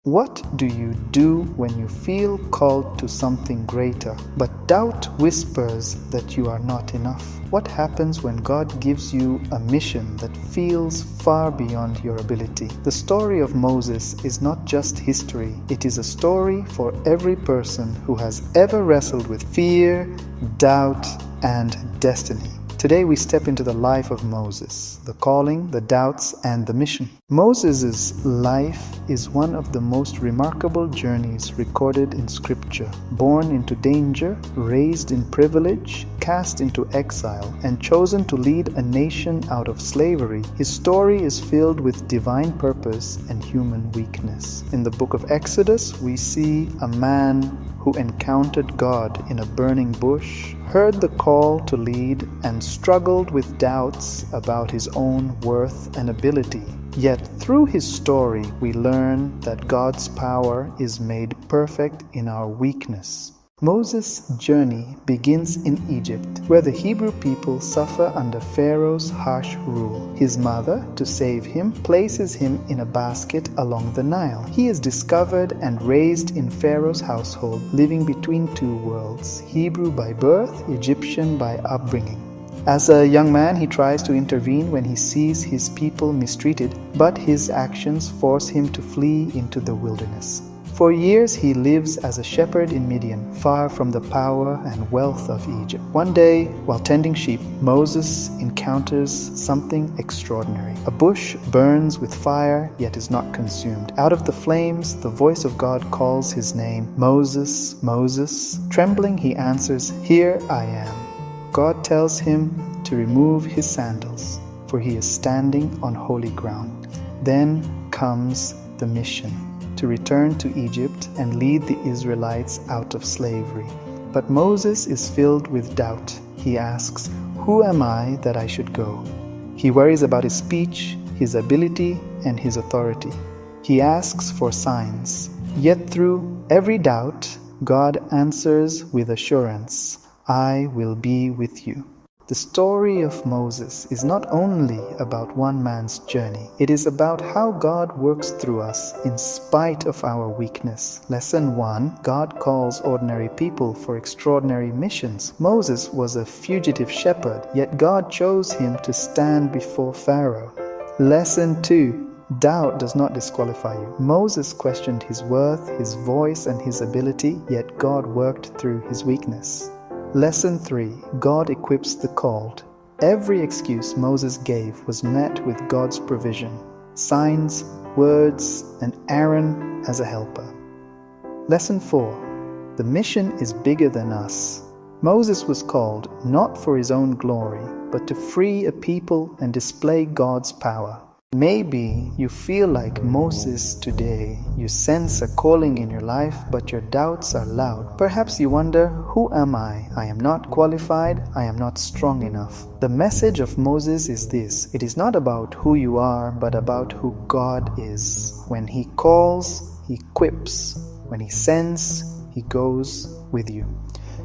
What do you do when you feel called to something greater, but doubt whispers that you are not enough? What happens when God gives you a mission that feels far beyond your ability? The story of Moses is not just history, it is a story for every person who has ever wrestled with fear, doubt, and destiny. Today we step into the life of Moses, the calling, the doubts, and the mission. Moses' life is one of the most remarkable journeys recorded in Scripture. Born into danger, raised in privilege, cast into exile, and chosen to lead a nation out of slavery, his story is filled with divine purpose and human weakness. In the book of Exodus, we see a man who encountered God in a burning bush, heard the call to lead, and struggled with doubts about his own worth and ability. Yet through his story, we learn that God's power is made perfect in our weakness. Moses' journey begins in Egypt, where the Hebrew people suffer under Pharaoh's harsh rule. His mother, to save him, places him in a basket along the Nile. He is discovered and raised in Pharaoh's household, living between two worlds, Hebrew by birth, Egyptian by upbringing. As a young man, he tries to intervene when he sees his people mistreated, but his actions force him to flee into the wilderness. For years he lives as a shepherd in Midian, far from the power and wealth of Egypt. One day, while tending sheep, Moses encounters something extraordinary. A bush burns with fire, yet is not consumed. Out of the flames, the voice of God calls his name, "Moses, Moses." Trembling, he answers, "Here I am." God tells him to remove his sandals, for he is standing on holy ground. Then comes the mission, to return to Egypt and lead the Israelites out of slavery. But Moses is filled with doubt. He asks, "Who am I that I should go?" He worries about his speech, his ability, and his authority. He asks for signs. Yet through every doubt, God answers with assurance, "I will be with you." The story of Moses is not only about one man's journey, it is about how God works through us in spite of our weakness. Lesson 1. God calls ordinary people for extraordinary missions. Moses was a fugitive shepherd, yet God chose him to stand before Pharaoh. Lesson 2. Doubt does not disqualify you. Moses questioned his worth, his voice, and his ability, yet God worked through his weakness. Lesson 3. God equips the called. Every excuse Moses gave was met with God's provision, signs, words, and Aaron as a helper. Lesson 4. The mission is bigger than us. Moses was called not for his own glory, but to free a people and display God's power. Maybe you feel like Moses today. You sense a calling in your life, but your doubts are loud. Perhaps you wonder, who am I? I am not qualified. I am not strong enough. The message of Moses is this. It is not about who you are, but about who God is. When He calls, He equips. When He sends, He goes with you.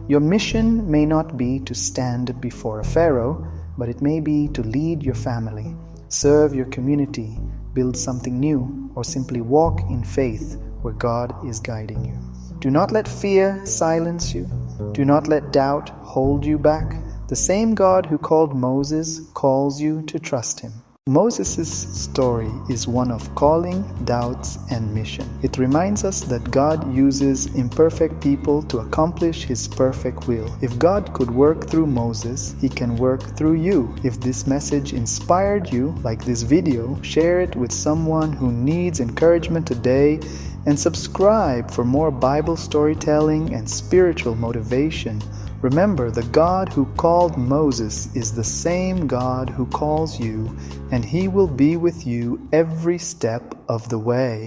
Your mission may not be to stand before a Pharaoh, but it may be to lead your family, serve your community, build something new, or simply walk in faith where God is guiding you. Do not let fear silence you. Do not let doubt hold you back. The same God who called Moses calls you to trust Him. Moses' story is one of calling, doubts, and mission. It reminds us that God uses imperfect people to accomplish His perfect will. If God could work through Moses, He can work through you. If this message inspired you, like this video, share it with someone who needs encouragement today, and subscribe for more Bible storytelling and spiritual motivation. Remember, the God who called Moses is the same God who calls you, and He will be with you every step of the way.